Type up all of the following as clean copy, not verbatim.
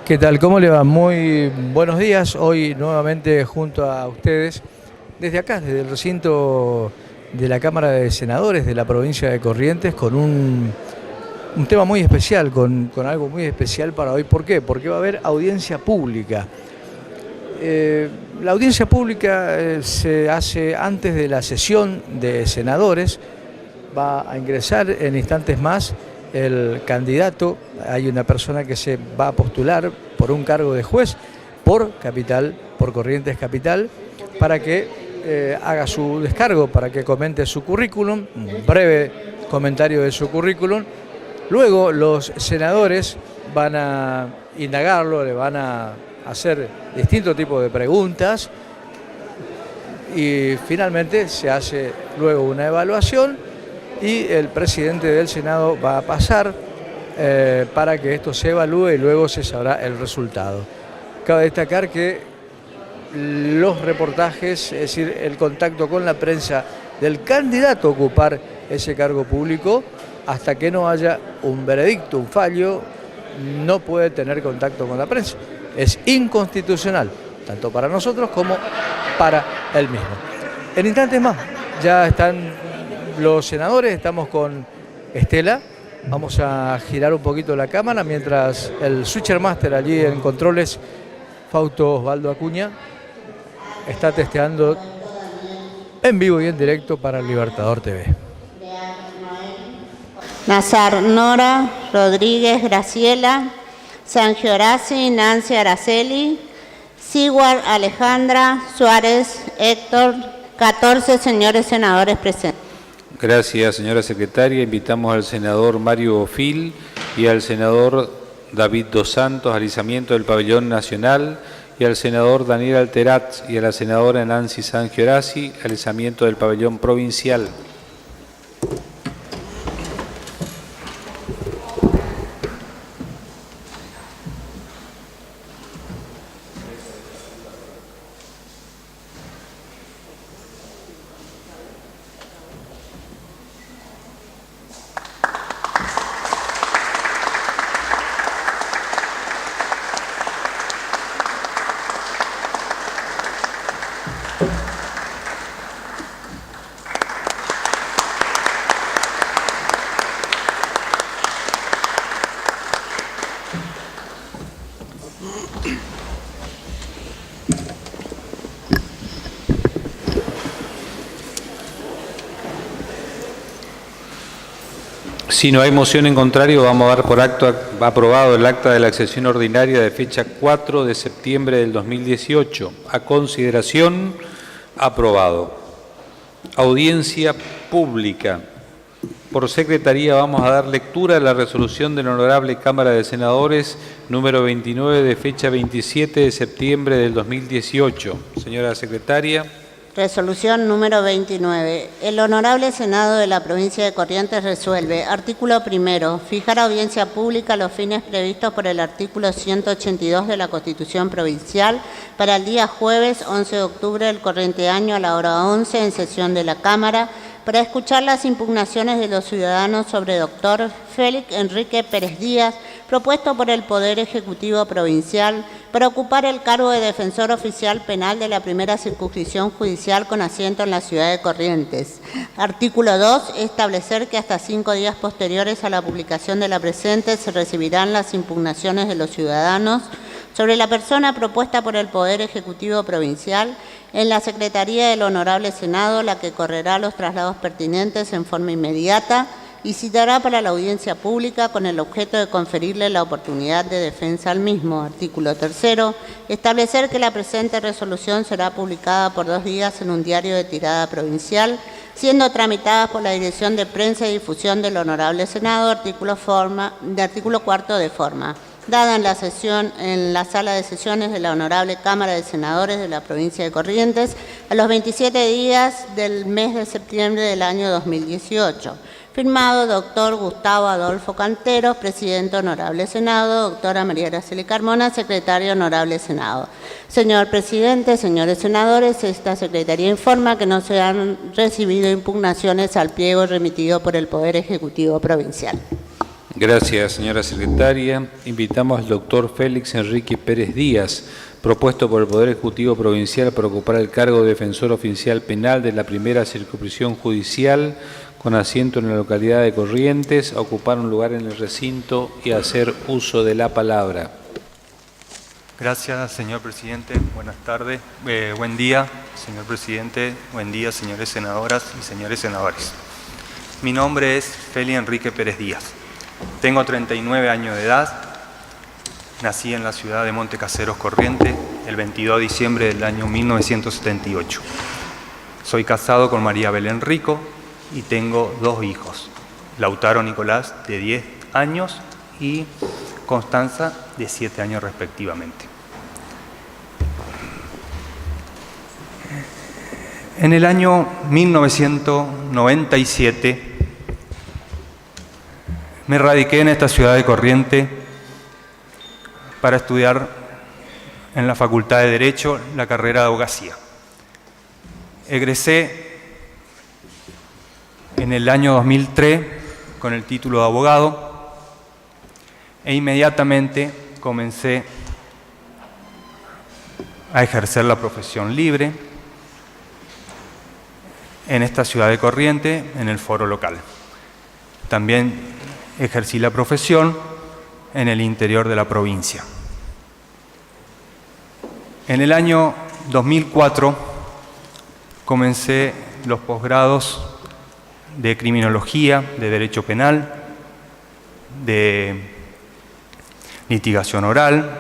¿Qué tal? ¿Cómo le va? Muy buenos días. Hoy nuevamente junto a ustedes, desde acá, desde el recinto de la Cámara de Senadores de la provincia de Corrientes, con un tema muy especial, con algo muy especial para hoy. ¿Por qué? Porque va a haber audiencia pública. La audiencia pública se hace antes de la sesión de senadores. Va a ingresar en instantes más el candidato. Hay una persona que se va a postular por un cargo de juez por Capital, por Corrientes Capital, para que haga su descargo, para que comente su currículum, un breve comentario de su currículum. Luego los senadores van a indagarlo, le van a hacer distintos tipos de preguntas y finalmente se hace luego una evaluación y el presidente del Senado va a pasar para que esto se evalúe y luego se sabrá el resultado. Cabe destacar que los reportajes, es decir, el contacto con la prensa del candidato a ocupar ese cargo público, hasta que no haya un veredicto, un fallo, no puede tener contacto con la prensa. Es inconstitucional, tanto para nosotros como para él mismo. En instantes más, ya están los senadores, estamos con Estela. Vamos a girar un poquito la cámara mientras el Switcher Master allí en controles, Fausto Osvaldo Acuña, está testeando en vivo y en directo para el Libertador TV. Nazar Nora, Rodríguez Graciela, Sangio Horaci, Nancy Araceli, Siguar Alejandra, Suárez Héctor, 14 señores senadores presentes. Gracias, señora secretaria. Invitamos al senador Mario Bofil y al senador David Dos Santos al izamiento del pabellón nacional y al senador Daniel Alteraz y a la senadora Nancy Sangio Horaci al izamiento del pabellón provincial. Si no hay moción en contrario, vamos a dar por acto aprobado el acta de la sesión ordinaria de fecha 4 de septiembre del 2018. A consideración, aprobado. Audiencia pública. Por secretaría vamos a dar lectura a la resolución de la Honorable Cámara de Senadores número 29 de fecha 27 de septiembre del 2018. Señora secretaria. Resolución número 29. El Honorable Senado de la Provincia de Corrientes resuelve. Artículo primero. Fijar audiencia pública a los fines previstos por el artículo 182 de la Constitución Provincial para el día jueves 11 de octubre del corriente año a la hora 11 en sesión de la Cámara para escuchar las impugnaciones de los ciudadanos sobre doctor Félix Enrique Pérez Díaz, propuesto por el Poder Ejecutivo Provincial para ocupar el cargo de defensor oficial penal de la primera circunscripción judicial con asiento en la ciudad de Corrientes. Artículo 2. Establecer que hasta 5 días posteriores a la publicación de la presente se recibirán las impugnaciones de los ciudadanos sobre la persona propuesta por el Poder Ejecutivo Provincial en la Secretaría del Honorable Senado, la que correrá los traslados pertinentes en forma inmediata y citará para la audiencia pública con el objeto de conferirle la oportunidad de defensa al mismo. Artículo 3. Establecer que la presente resolución será publicada por 2 días en un diario de tirada provincial, siendo tramitada por la Dirección de Prensa y Difusión del Honorable Senado, artículo 4 de forma. Dada en la sesión en la sala de sesiones de la Honorable Cámara de Senadores de la Provincia de Corrientes a los 27 días del mes de septiembre del año 2018. Firmado doctor Gustavo Adolfo Canteros, presidente Honorable Senado, doctora María Araceli Carmona, secretaria Honorable Senado. Señor presidente, señores senadores, esta secretaría informa que no se han recibido impugnaciones al pliego remitido por el Poder Ejecutivo Provincial. Gracias, señora secretaria. Invitamos al doctor Félix Enrique Pérez Díaz, propuesto por el Poder Ejecutivo Provincial para ocupar el cargo de defensor oficial penal de la primera circunscripción judicial, con asiento en la localidad de Corrientes, a ocupar un lugar en el recinto y a hacer uso de la palabra. Gracias, señor presidente. Buenas tardes. Buen día, señor presidente. Buen día, señores senadoras y señores senadores. Mi nombre es Félix Enrique Pérez Díaz. Tengo 39 años de edad. Nací en la ciudad de Montecaseros, Corrientes, el 22 de diciembre del año 1978. Soy casado con María Belén Rico y tengo 2 hijos. Lautaro Nicolás, de 10 años, y Constanza, de 7 años respectivamente. En el año 1997 me radiqué en esta ciudad de Corrientes para estudiar en la Facultad de Derecho la carrera de abogacía. Egresé en el año 2003 con el título de abogado e inmediatamente comencé a ejercer la profesión libre en esta ciudad de Corrientes, en el foro local. También ejercí la profesión en el interior de la provincia. En el año 2004 comencé los posgrados de criminología, de derecho penal, de litigación oral,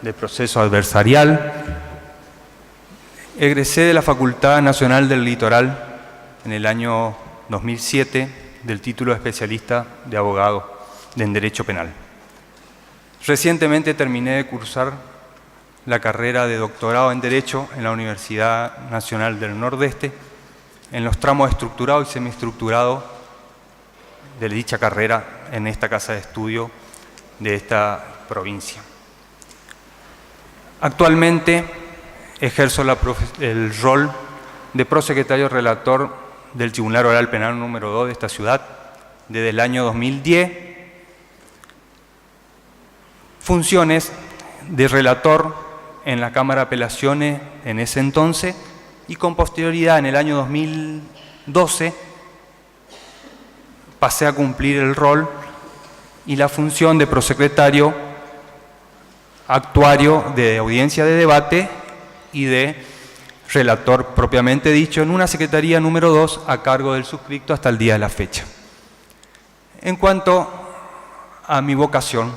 de proceso adversarial. Egresé de la Facultad Nacional del Litoral en el año 2007 del título de especialista de abogado en Derecho Penal. Recientemente terminé de cursar la carrera de doctorado en Derecho en la Universidad Nacional del Nordeste, en los tramos estructurado y semiestructurado de dicha carrera en esta casa de estudio de esta provincia. Actualmente ejerzo el rol de prosecretario relator del Tribunal Oral Penal número 2 de esta ciudad desde el año 2010, funciones de relator en la Cámara de Apelaciones en ese entonces y con posterioridad en el año 2012 pasé a cumplir el rol y la función de prosecretario actuario de audiencia de debate y de relator propiamente dicho en una secretaría número 2 a cargo del suscripto hasta el día de la fecha. En cuanto a mi vocación,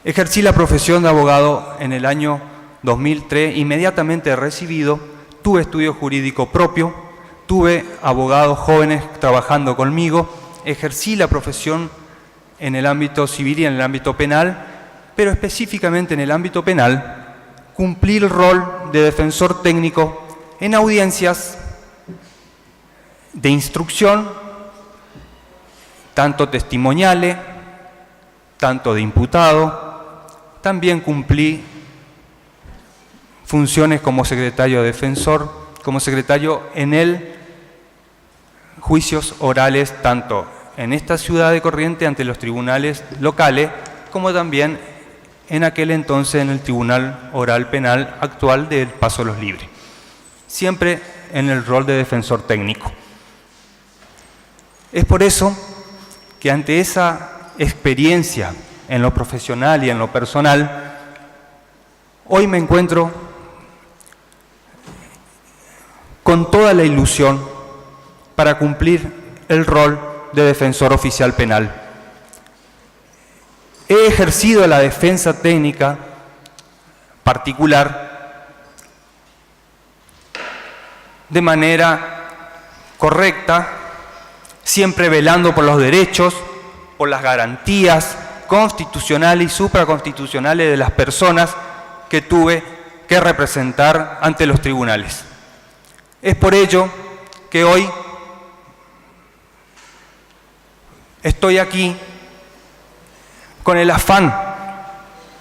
ejercí la profesión de abogado en el año 2003, inmediatamente recibido, tuve estudio jurídico propio, tuve abogados jóvenes trabajando conmigo, ejercí la profesión en el ámbito civil y en el ámbito penal, pero específicamente en el ámbito penal, cumplí el rol de defensor técnico en audiencias de instrucción, tanto testimoniales, tanto de imputado. También cumplí funciones como secretario defensor, como secretario en el juicios orales, tanto en esta ciudad de Corrientes ante los tribunales locales, como también en aquel entonces en el Tribunal Oral Penal actual del Paso de los Libres, siempre en el rol de defensor técnico. Es por eso que ante esa experiencia en lo profesional y en lo personal, hoy me encuentro con toda la ilusión para cumplir el rol de defensor oficial penal. He ejercido la defensa técnica particular de manera correcta, siempre velando por los derechos, por las garantías constitucionales y supraconstitucionales de las personas que tuve que representar ante los tribunales. Es por ello que hoy estoy aquí con el afán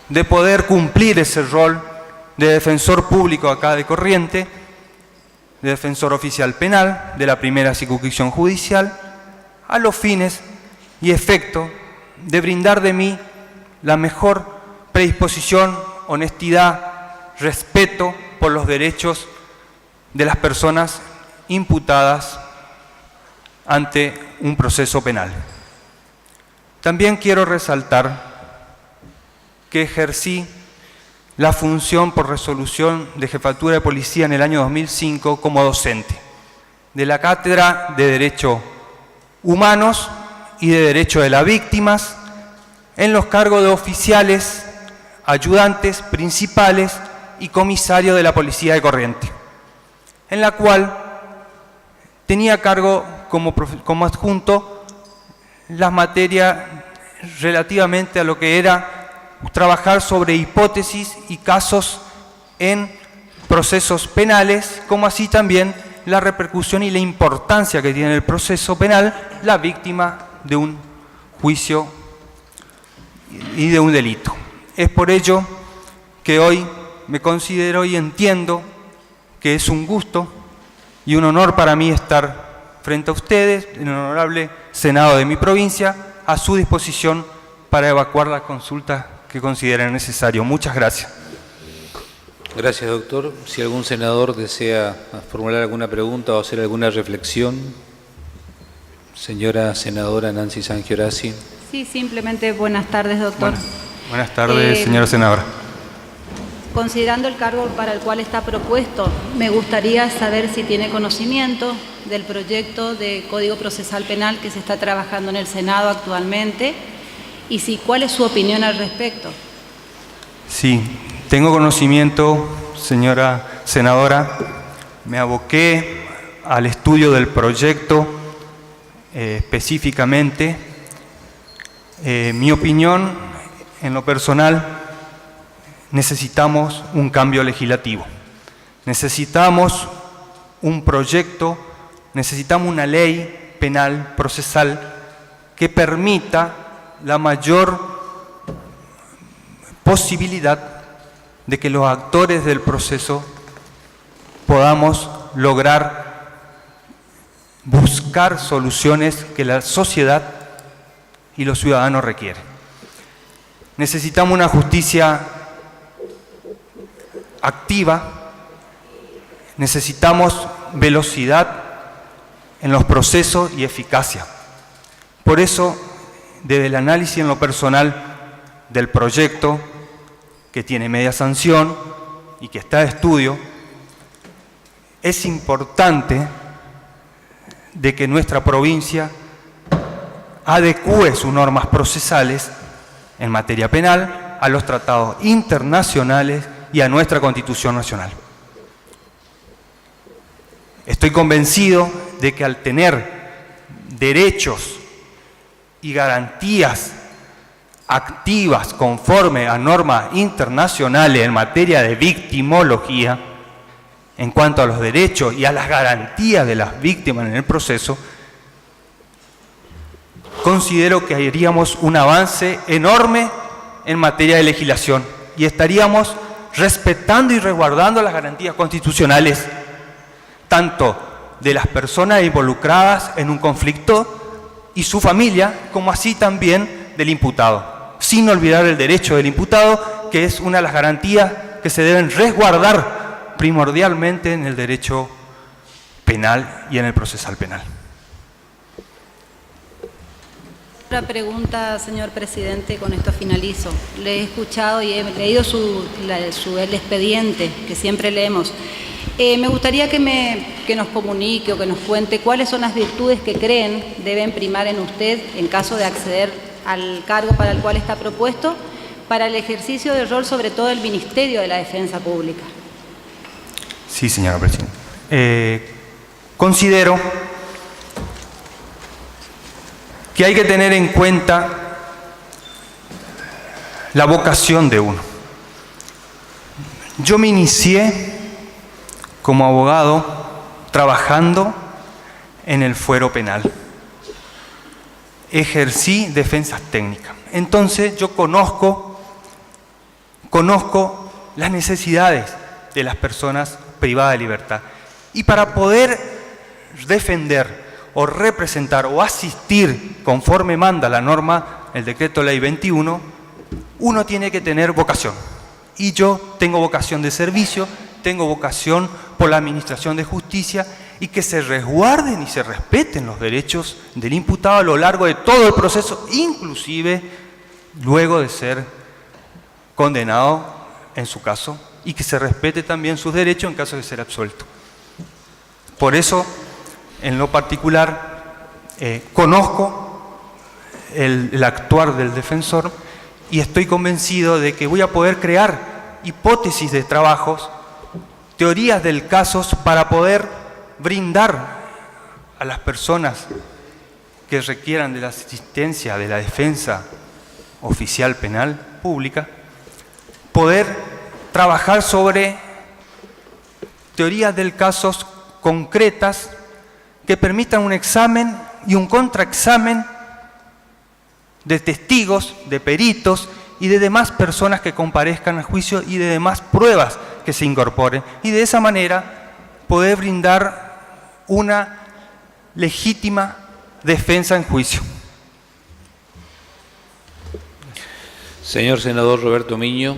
de poder cumplir ese rol de defensor público acá de Corrientes, de defensor oficial penal de la primera circunscripción judicial, a los fines y efectos de brindar de mí la mejor predisposición, honestidad, respeto por los derechos de las personas imputadas ante un proceso penal. También quiero resaltar que ejercí la función por resolución de jefatura de policía en el año 2005 como docente de la Cátedra de Derechos Humanos y de Derecho de las Víctimas en los cargos de oficiales, ayudantes, principales y comisario de la Policía de Corrientes, en la cual tenía a cargo como adjunto las materias relativamente a lo que era trabajar sobre hipótesis y casos en procesos penales, como así también la repercusión y la importancia que tiene el proceso penal la víctima de un juicio y de un delito. Es por ello que hoy me considero y entiendo que es un gusto y un honor para mí estar frente a ustedes, en el honorable Senado de mi provincia, a su disposición para evacuar las consultas que consideren necesario. Muchas gracias. Gracias, doctor. Si algún senador desea formular alguna pregunta o hacer alguna reflexión. Señora senadora Nancy Sangiorasi. Sí, simplemente buenas tardes, doctor. Buenas tardes, señora senadora. Considerando el cargo para el cual está propuesto, me gustaría saber si tiene conocimiento del proyecto de Código Procesal Penal que se está trabajando en el Senado actualmente y si cuál es su opinión al respecto. Sí, tengo conocimiento, señora senadora. Me aboqué al estudio del proyecto específicamente. Mi opinión, en lo personal, necesitamos un cambio legislativo. Necesitamos un proyecto, necesitamos una ley penal procesal que permita la mayor posibilidad de que los actores del proceso podamos lograr buscar soluciones que la sociedad y los ciudadanos requieren. Necesitamos una justicia activa, necesitamos velocidad en los procesos y eficacia. Por eso, desde el análisis en lo personal del proyecto, que tiene media sanción y que está de estudio, es importante de que nuestra provincia adecúe sus normas procesales en materia penal a los tratados internacionales y a nuestra Constitución Nacional. Estoy convencido de que al tener derechos y garantías activas conforme a normas internacionales en materia de victimología, en cuanto a los derechos y a las garantías de las víctimas en el proceso, considero que haríamos un avance enorme en materia de legislación y estaríamos respetando y resguardando las garantías constitucionales, tanto de las personas involucradas en un conflicto y su familia, como así también del imputado, sin olvidar el derecho del imputado, que es una de las garantías que se deben resguardar primordialmente en el derecho penal y en el procesal penal. Otra pregunta, señor presidente, con esto finalizo. Le he escuchado y he leído el expediente que siempre leemos. Me gustaría que nos comunique o que nos cuente cuáles son las virtudes que creen deben primar en usted en caso de acceder al cargo para el cual está propuesto para el ejercicio del rol, sobre todo del Ministerio de la Defensa Pública. Sí, señora presidenta. Considero que hay que tener en cuenta la vocación de uno. Yo me inicié como abogado trabajando en el fuero penal. Ejercí defensas técnicas. Entonces yo conozco las necesidades de las personas privadas de libertad. Y para poder defender o representar o asistir conforme manda la norma el decreto ley 21, uno tiene que tener vocación. Y yo tengo vocación de servicio, tengo vocación por la administración de justicia y que se resguarden y se respeten los derechos del imputado a lo largo de todo el proceso, inclusive luego de ser condenado en su caso, y que se respete también sus derechos en caso de ser absuelto. Por eso, en lo particular, conozco el actuar del defensor y estoy convencido de que voy a poder crear hipótesis de trabajos, teorías del caso para poder brindar a las personas que requieran de la asistencia de la defensa oficial penal pública, poder trabajar sobre teorías del caso concretas que permitan un examen y un contraexamen de testigos, de peritos y de demás personas que comparezcan al juicio y de demás pruebas que se incorporen. Y de esa manera poder brindar una legítima defensa en juicio. Señor senador Roberto Miño.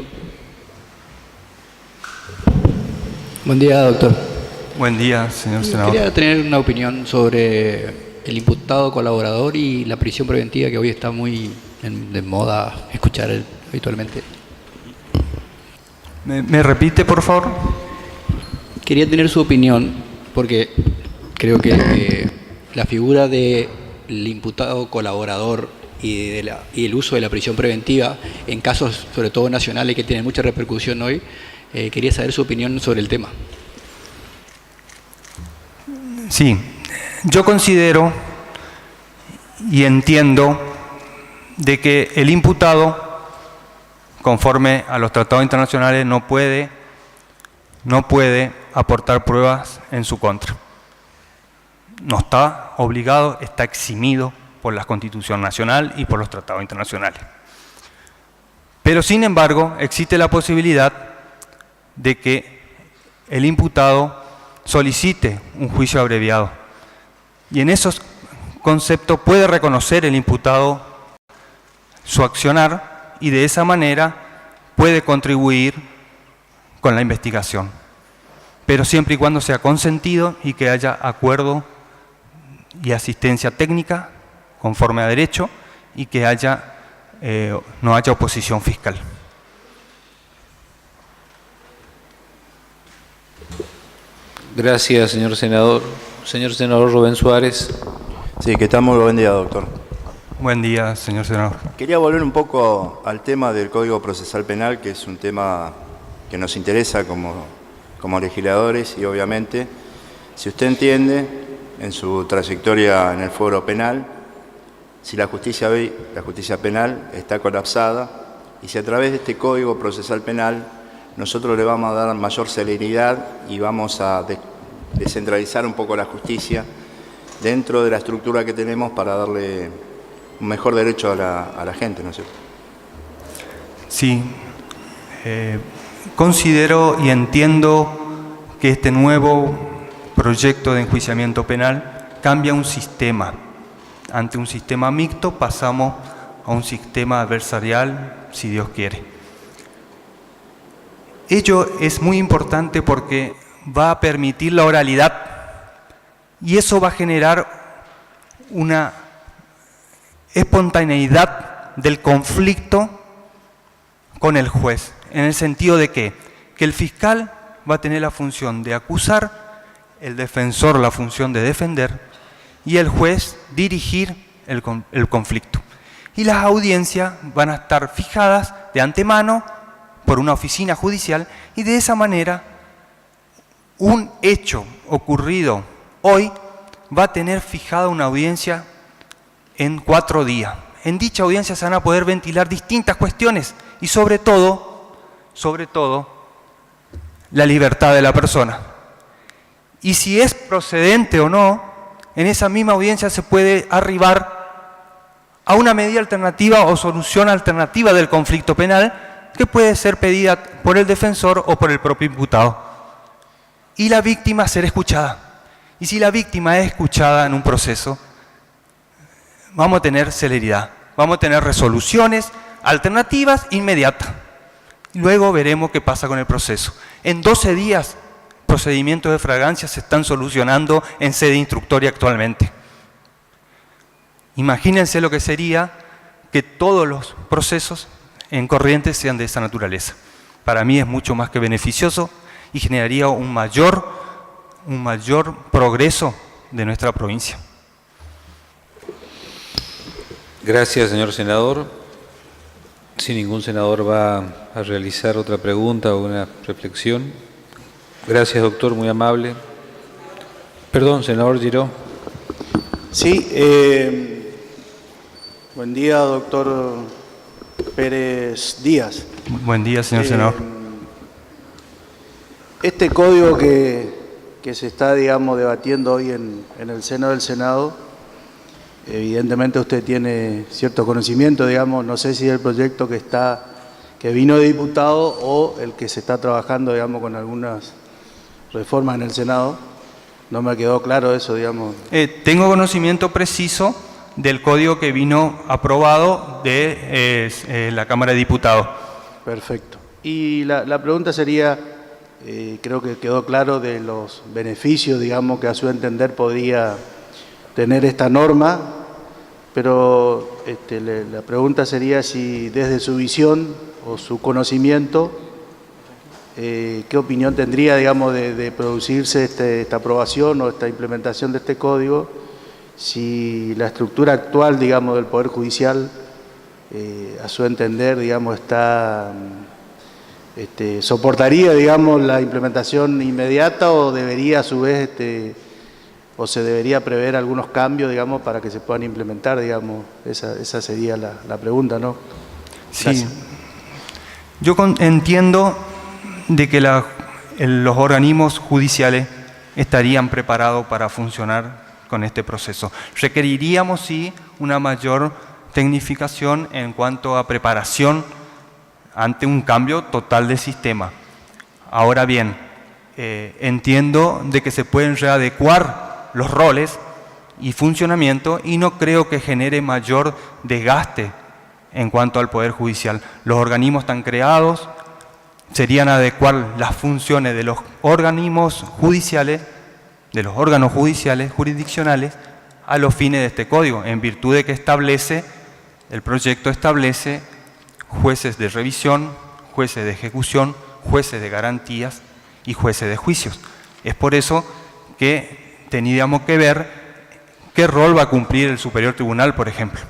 Buen día, doctor. Buen día, señor senador. Quería tener una opinión sobre el imputado colaborador y la prisión preventiva, que hoy está muy de moda escuchar habitualmente. ¿Me repite, por favor? Quería tener su opinión, porque creo que la figura del imputado colaborador y el uso de la prisión preventiva en casos, sobre todo nacionales, que tienen mucha repercusión hoy, quería saber su opinión sobre el tema. Sí, yo considero y entiendo de que el imputado, conforme a los tratados internacionales, no puede aportar pruebas en su contra. No está obligado, está eximido por la Constitución Nacional y por los tratados internacionales. Pero, sin embargo, existe la posibilidad de que el imputado solicite un juicio abreviado. Y en esos conceptos puede reconocer el imputado su accionar y de esa manera puede contribuir con la investigación. Pero siempre y cuando sea consentido y que haya acuerdo y asistencia técnica conforme a derecho y que no haya oposición fiscal. Gracias, señor senador. Señor senador Rubén Suárez. Sí, que tal, muy buen día, doctor. Buen día, señor senador. Quería volver un poco al tema del Código Procesal Penal, que es un tema que nos interesa como legisladores y obviamente, si usted entiende en su trayectoria en el foro penal, si la justicia penal está colapsada y si a través de este Código Procesal Penal nosotros le vamos a dar mayor celeridad y vamos a descentralizar un poco la justicia dentro de la estructura que tenemos para darle un mejor derecho a la gente, ¿no es cierto? Sí, considero y entiendo que este nuevo proyecto de enjuiciamiento penal cambia un sistema. Ante un sistema mixto pasamos a un sistema adversarial, si Dios quiere. Ello es muy importante porque va a permitir la oralidad y eso va a generar una espontaneidad del conflicto con el juez, en el sentido de que el fiscal va a tener la función de acusar, el defensor la función de defender y el juez dirigir el conflicto. Y las audiencias van a estar fijadas de antemano por una oficina judicial y de esa manera un hecho ocurrido hoy va a tener fijada una audiencia en 4 días. En dicha audiencia se van a poder ventilar distintas cuestiones y sobre todo, la libertad de la persona. Y si es procedente o no, en esa misma audiencia se puede arribar a una medida alternativa o solución alternativa del conflicto penal que puede ser pedida por el defensor o por el propio imputado. Y la víctima ser escuchada. Y si la víctima es escuchada en un proceso, vamos a tener celeridad. vamos a tener resoluciones alternativas inmediatas. Luego veremos qué pasa con el proceso. En 12 días, procedimientos de fragancia se están solucionando en sede instructoria actualmente. Imagínense lo que sería que todos los procesos en Corrientes sean de esa naturaleza. Para mí es mucho más que beneficioso y generaría un mayor progreso de nuestra provincia. Gracias, señor senador. Si ningún senador va a realizar otra pregunta o una reflexión. Gracias, doctor, muy amable. Perdón, senador Giró. Sí, buen día, doctor Pérez Díaz. Buen día, señor senador. Este código que se está, digamos, debatiendo hoy en el seno del Senado, evidentemente usted tiene cierto conocimiento, digamos, no sé si del proyecto que vino de diputado o el que se está trabajando, digamos, con algunas reformas en el Senado. No me quedó claro eso, digamos. Tengo conocimiento preciso del código que vino aprobado de la Cámara de Diputados. Perfecto. Y la pregunta sería, creo que quedó claro de los beneficios, digamos, que a su entender podría tener esta norma, pero la pregunta sería si desde su visión o su conocimiento, ¿qué opinión tendría, digamos, de producirse esta aprobación o esta implementación de este código, si la estructura actual, digamos, del Poder Judicial, a su entender, digamos, soportaría, digamos, la implementación inmediata o debería, a su vez, o se debería prever algunos cambios, digamos, para que se puedan implementar, digamos? Esa sería la pregunta, ¿no? Sí. Yo entiendo de que los organismos judiciales estarían preparados para funcionar con este proceso. Requeriríamos, sí, una mayor tecnificación en cuanto a preparación ante un cambio total de sistema. Ahora bien, entiendo de que se pueden readecuar los roles y funcionamiento y no creo que genere mayor desgaste en cuanto al Poder Judicial. Los organismos están creados, serían adecuar las funciones de los organismos judiciales, de los órganos judiciales, jurisdiccionales, a los fines de este código, en virtud de que el proyecto establece jueces de revisión, jueces de ejecución, jueces de garantías y jueces de juicios. Es por eso que tendríamos que ver qué rol va a cumplir el Superior Tribunal, por ejemplo,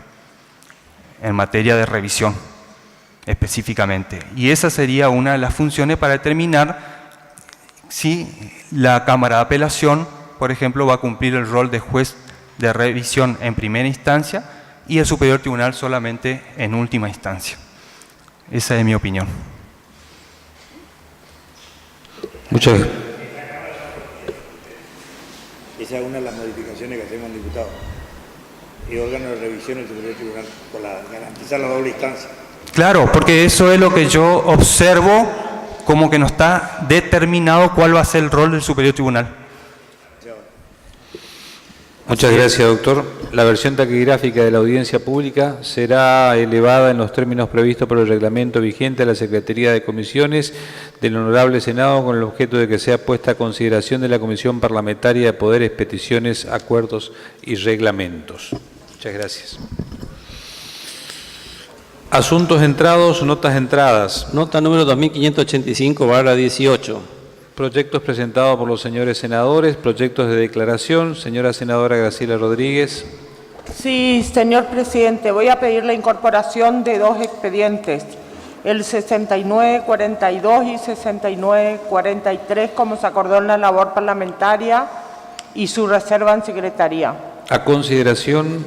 en materia de revisión específicamente. Y esa sería una de las funciones para determinar si la Cámara de Apelación, por ejemplo, va a cumplir el rol de juez de revisión en primera instancia y el Superior Tribunal solamente en última instancia. Esa es mi opinión. Muchas gracias. Esa es una de las modificaciones que hacemos en diputados. Y órgano de revisión del Superior Tribunal, para garantizar la doble instancia. Claro, porque eso es lo que yo observo, como que no está determinado cuál va a ser el rol del Superior Tribunal. Muchas gracias, doctor. La versión taquigráfica de la audiencia pública será elevada en los términos previstos por el reglamento vigente a la Secretaría de Comisiones del Honorable Senado con el objeto de que sea puesta a consideración de la Comisión Parlamentaria de Poderes, Peticiones, Acuerdos y Reglamentos. Muchas gracias. Asuntos entrados, notas entradas. Nota número 2585/18. Proyectos presentados por los señores senadores, proyectos de declaración. Señora senadora Graciela Rodríguez. Sí, señor presidente, voy a pedir la incorporación de dos expedientes, el 6942 y 6943, como se acordó en la labor parlamentaria, y su reserva en secretaría. A consideración,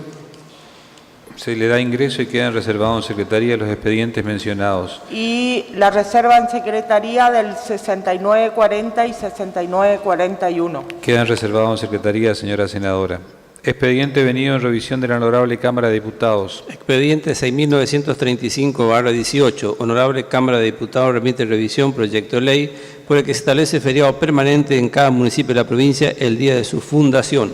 se le da ingreso y quedan reservados en secretaría los expedientes mencionados. Y la reserva en secretaría del 6940 y 6941. Quedan reservados en secretaría, señora senadora. Expediente venido en revisión de la Honorable Cámara de Diputados. Expediente 6935/18. Honorable Cámara de Diputados remite revisión proyecto de ley por el que se establece feriado permanente en cada municipio de la provincia el día de su fundación.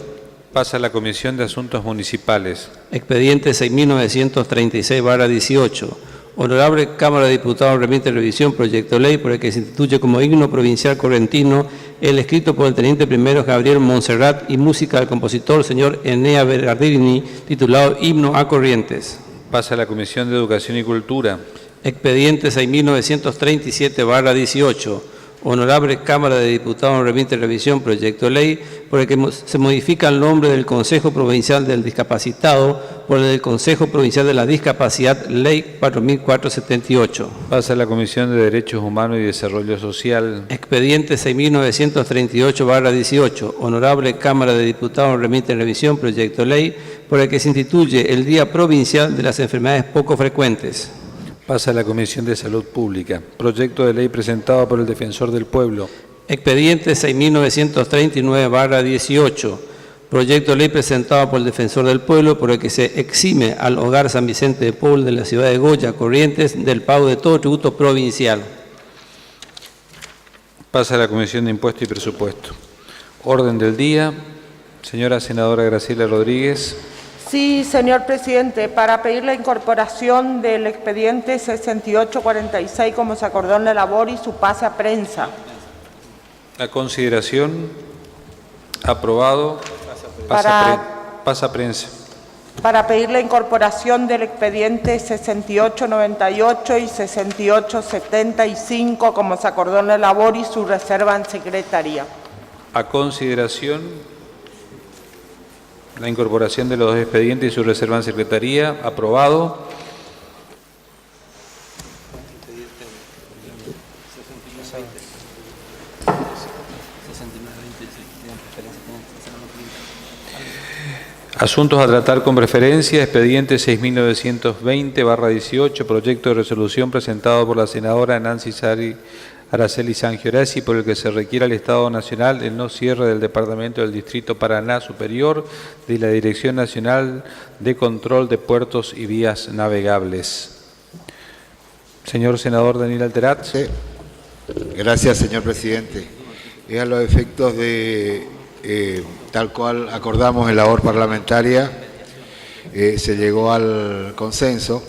Pasa a la Comisión de Asuntos Municipales. Expediente 6.936/18. Honorable Cámara de Diputados remite a revisión proyecto de ley por el que se instituye como himno provincial correntino el escrito por el Teniente Primero Gabriel Montserrat y música del compositor señor Enea Berardini titulado Himno a Corrientes. Pasa a la Comisión de Educación y Cultura. Expediente 6.937/18. Honorable Cámara de Diputados remite a revisión proyecto de ley por el que se modifica el nombre del Consejo Provincial del Discapacitado por el del Consejo Provincial de la Discapacidad, Ley 4.478. Pasa a la Comisión de Derechos Humanos y Desarrollo Social. Expediente 6.938/18. Honorable Cámara de Diputados remite a revisión proyecto de ley por el que se instituye el Día Provincial de las Enfermedades Poco Frecuentes. Pasa a la Comisión de Salud Pública. Proyecto de ley presentado por el Defensor del Pueblo. Expediente 6.939/18. Proyecto de ley presentado por el Defensor del Pueblo por el que se exime al Hogar San Vicente de Paul de la ciudad de Goya, Corrientes, del pago de todo tributo provincial. Pasa a la Comisión de Impuesto y Presupuesto. Orden del día. Señora senadora Graciela Rodríguez. Sí, señor presidente, para pedir la incorporación del expediente 6846 como se acordó en la labor y su pase a prensa. A consideración. Aprobado. Pasa a prensa. Para pedir la incorporación del expediente 6898 y 6875 como se acordó en la labor y su reserva en secretaría. A consideración. La incorporación de los dos expedientes y su reserva en secretaría. Aprobado. Asuntos a tratar con preferencia. Expediente 6.920/18. Proyecto de resolución presentado por la senadora Nancy Araceli Sangioresi, por el que se requiere al Estado Nacional el no cierre del Departamento del Distrito Paraná Superior de la Dirección Nacional de Control de Puertos y Vías Navegables. Señor senador Daniel Alterat. Sí. Gracias, señor presidente. Es a los efectos de, tal cual acordamos en la labor parlamentaria, se llegó al consenso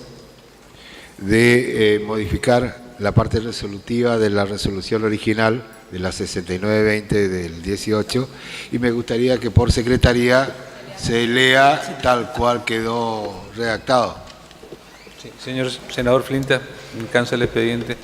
de modificar la parte resolutiva de la resolución original de la 6920 del 18 y me gustaría que por secretaría se lea tal cual quedó redactado. Sí, señor senador Flinta, alcanza el expediente.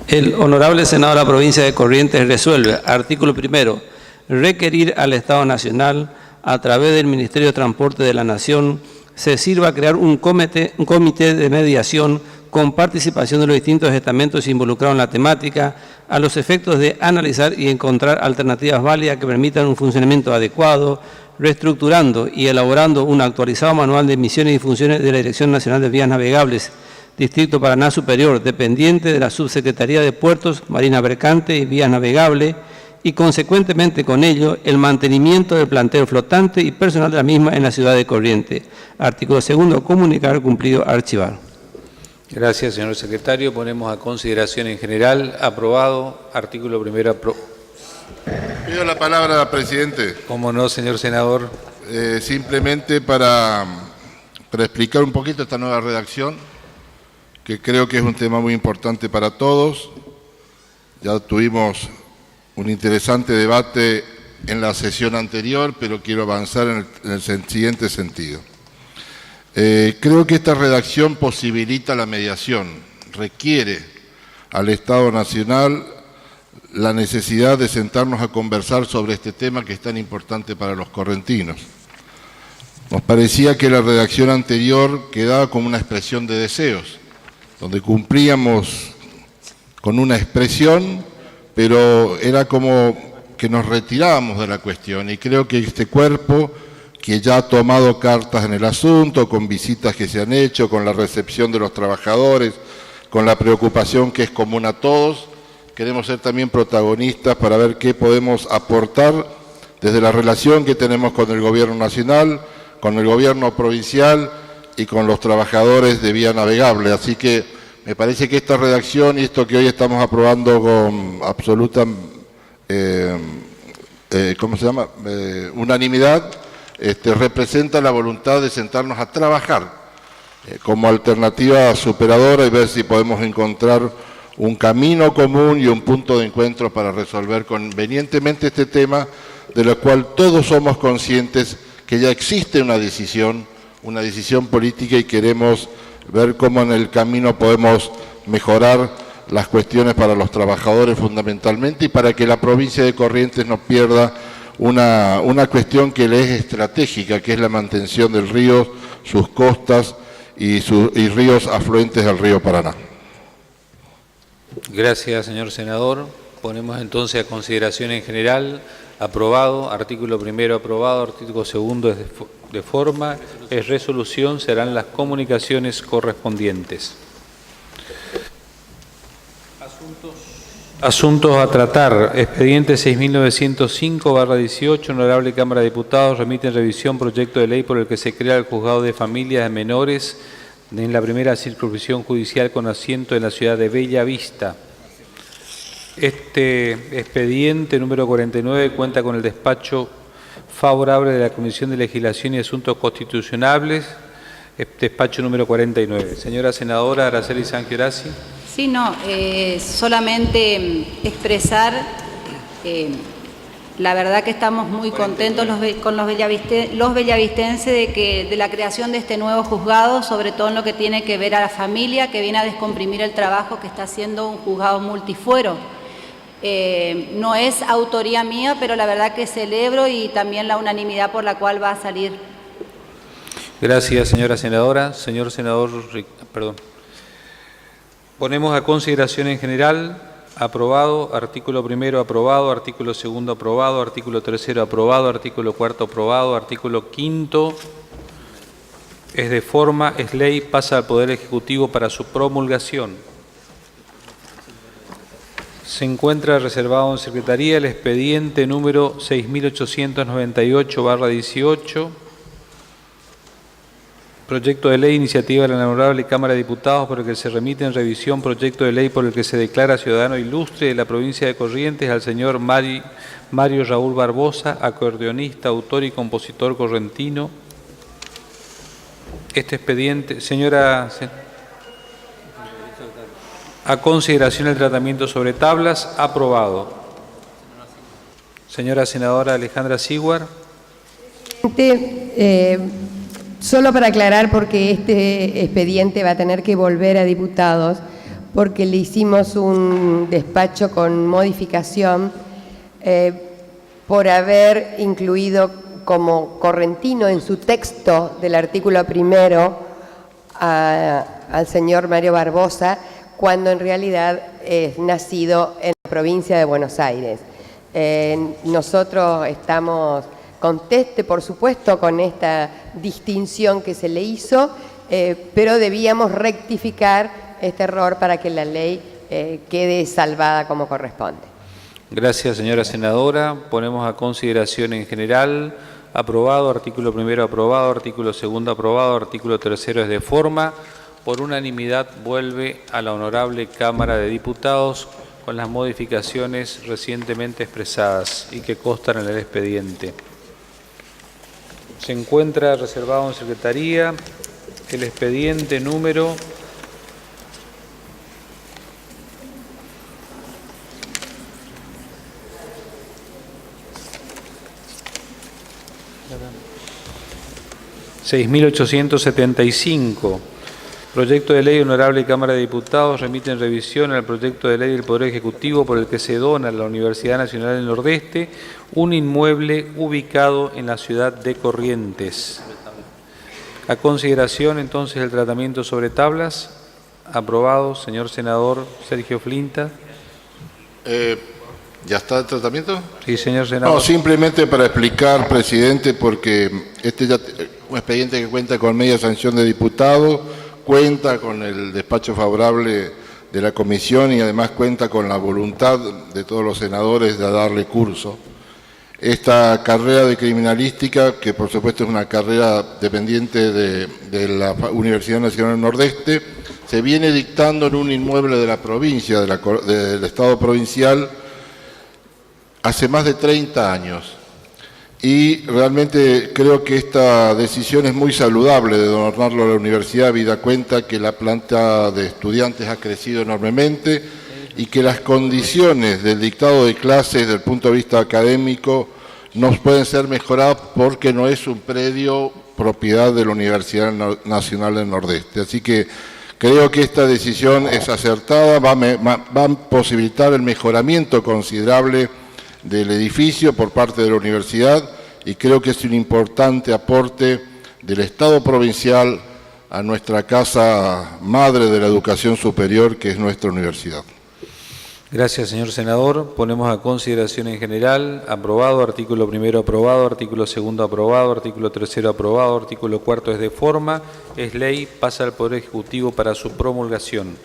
El Honorable Senado de la Provincia de Corrientes resuelve, artículo primero, requerir al Estado Nacional, a través del Ministerio de Transporte de la Nación, se sirva a crear un comité de mediación con participación de los distintos estamentos involucrados en la temática, a los efectos de analizar y encontrar alternativas válidas que permitan un funcionamiento adecuado, reestructurando y elaborando un actualizado manual de misiones y funciones de la Dirección Nacional de Vías Navegables, Distrito Paraná Superior, dependiente de la Subsecretaría de Puertos, Marina Mercante y Vías Navegables, y consecuentemente con ello el mantenimiento del planteo flotante y personal de la misma en la ciudad de Corrientes. Artículo segundo, comunicar, cumplido, archivar. Gracias, señor secretario. Ponemos a consideración en general. Aprobado. Artículo primero. Pido la palabra, presidente. ¿Cómo no, señor senador? Simplemente para explicar un poquito esta nueva redacción, que creo que es un tema muy importante para todos. Ya tuvimos un interesante debate en la sesión anterior, pero quiero avanzar en el siguiente sentido. Creo que esta redacción posibilita la mediación, requiere al Estado Nacional la necesidad de sentarnos a conversar sobre este tema que es tan importante para los correntinos. Nos parecía que la redacción anterior quedaba como una expresión de deseos, donde cumplíamos con una expresión, pero era como que nos retirábamos de la cuestión, y creo que este cuerpo, que ya ha tomado cartas en el asunto, con visitas que se han hecho, con la recepción de los trabajadores, con la preocupación que es común a todos, queremos ser también protagonistas para ver qué podemos aportar desde la relación que tenemos con el Gobierno Nacional, con el Gobierno provincial y con los trabajadores de vía navegable. Así que me parece que esta redacción y esto que hoy estamos aprobando con absoluta unanimidad, representa la voluntad de sentarnos a trabajar como alternativa superadora y ver si podemos encontrar un camino común y un punto de encuentro para resolver convenientemente este tema, de lo cual todos somos conscientes que ya existe una decisión política y queremos ver cómo en el camino podemos mejorar las cuestiones para los trabajadores fundamentalmente y para que la provincia de Corrientes no pierda una cuestión que le es estratégica, que es la mantención del río, sus costas y ríos afluentes del río Paraná. Gracias, señor senador. Ponemos entonces a consideración en general. Aprobado. Artículo primero aprobado. Artículo segundo es de forma. Es resolución. Serán las comunicaciones correspondientes. Asuntos a tratar. Expediente 6.905/18. Honorable Cámara de Diputados remite en revisión proyecto de ley por el que se crea el Juzgado de Familias de Menores en la primera circunscripción judicial con asiento en la ciudad de Bella Vista. Este expediente número 49 cuenta con el despacho favorable de la Comisión de Legislación y Asuntos Constitucionales, despacho número 49. Señora senadora Araceli Sangiorasi. Sí, no, solamente expresar, la verdad que estamos muy contentos con los bellavistenses de la creación de este nuevo juzgado, sobre todo en lo que tiene que ver a la familia, que viene a descomprimir el trabajo que está haciendo un juzgado multifuero. No es autoría mía, pero la verdad que celebro y también la unanimidad por la cual va a salir. Gracias, señora senadora. Señor senador, perdón. Ponemos a consideración en general. Aprobado. Artículo primero aprobado. Artículo segundo aprobado. Artículo tercero aprobado. Artículo cuarto aprobado. Artículo quinto es de forma, es ley, pasa al Poder Ejecutivo para su promulgación. Se encuentra reservado en Secretaría el expediente número 6.898/18. Proyecto de ley, iniciativa de la Honorable Cámara de Diputados por el que se remite en revisión proyecto de ley por el que se declara ciudadano ilustre de la provincia de Corrientes al señor Mario Raúl Barbosa, acordeonista, autor y compositor correntino. Este expediente, señora, a consideración el tratamiento sobre tablas, aprobado. Señora senadora Alejandra Siguar. Solo para aclarar, porque este expediente va a tener que volver a diputados, porque le hicimos un despacho con modificación por haber incluido como correntino en su texto del artículo primero al señor Mario Barbosa, cuando en realidad es nacido en la provincia de Buenos Aires. Nosotros estamos conteste, por supuesto, con esta distinción que se le hizo, pero debíamos rectificar este error para que la ley quede salvada como corresponde. Gracias, señora senadora. Ponemos a consideración en general. Aprobado. Artículo primero aprobado. Artículo segundo aprobado. Artículo tercero es de forma. Por unanimidad vuelve a la Honorable Cámara de Diputados con las modificaciones recientemente expresadas y que constan en el expediente. Se encuentra reservado en Secretaría el expediente número 6.875. Proyecto de ley, Honorable Cámara de Diputados, remite en revisión al proyecto de ley del Poder Ejecutivo por el que se dona a la Universidad Nacional del Nordeste un inmueble ubicado en la ciudad de Corrientes. A consideración, entonces, el tratamiento sobre tablas. Aprobado. Señor senador Sergio Flinta. ¿Ya está el tratamiento? Sí, señor senador. No, simplemente para explicar, presidente, porque este ya un expediente que cuenta con media sanción de diputados, cuenta con el despacho favorable de la comisión y además cuenta con la voluntad de todos los senadores de darle curso. esta carrera de criminalística, que por supuesto es una carrera dependiente de la Universidad Nacional del Nordeste, se viene dictando en un inmueble de la provincia, del Estado provincial, hace más de 30 años. Y realmente creo que esta decisión es muy saludable de donarlo a la universidad, habida cuenta que la planta de estudiantes ha crecido enormemente y que las condiciones del dictado de clases desde el punto de vista académico no pueden ser mejoradas porque no es un predio propiedad de la Universidad Nacional del Nordeste. Así que creo que esta decisión es acertada, va a posibilitar el mejoramiento considerable del edificio por parte de la universidad y creo que es un importante aporte del Estado provincial a nuestra casa madre de la educación superior, que es nuestra universidad. Gracias, señor senador. Ponemos a consideración en general. Aprobado. Artículo primero aprobado. Artículo segundo aprobado. Artículo tercero aprobado. Artículo cuarto es de forma. Es ley. Pasa al Poder Ejecutivo para su promulgación.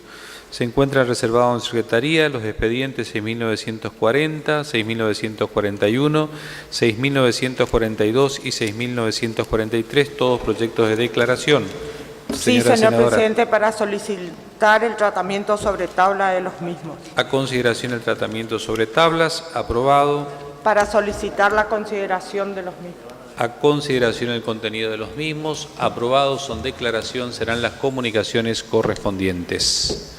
Se encuentra reservado en Secretaría los expedientes 6.940, 6.941, 6.942 y 6.943, todos proyectos de declaración. Sí, señor presidente, para solicitar el tratamiento sobre tabla de los mismos. A consideración el tratamiento sobre tablas, aprobado. Para solicitar la consideración de los mismos. A consideración el contenido de los mismos, aprobados son declaración, serán las comunicaciones correspondientes.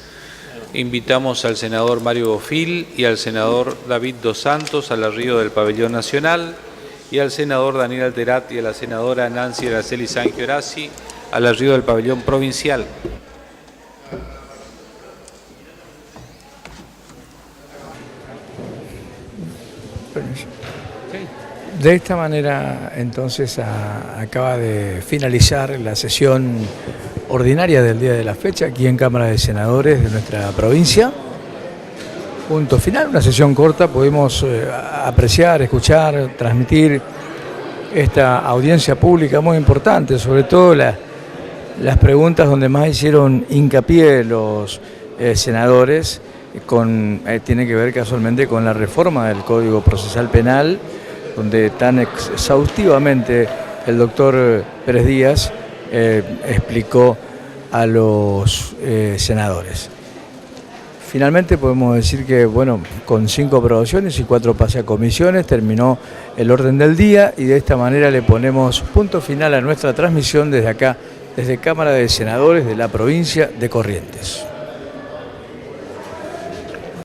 Invitamos al senador Mario Bofill y al senador David Dos Santos al arribo del Pabellón Nacional y al senador Daniel Alterat y a la senadora Nancy Araceli Sangiorasi al arribo del Pabellón Provincial. De esta manera, entonces, acaba de finalizar la sesión ordinaria del día de la fecha aquí en Cámara de Senadores de nuestra provincia. Punto final, una sesión corta, pudimos apreciar, escuchar, transmitir esta audiencia pública muy importante, sobre todo las preguntas donde más hicieron hincapié los senadores, tiene que ver casualmente con la reforma del Código Procesal Penal, donde tan exhaustivamente el doctor Pérez Díaz explicó a los senadores. Finalmente podemos decir que, bueno, con 5 aprobaciones y 4 pase a comisiones, terminó el orden del día y de esta manera le ponemos punto final a nuestra transmisión desde acá, desde Cámara de Senadores de la provincia de Corrientes.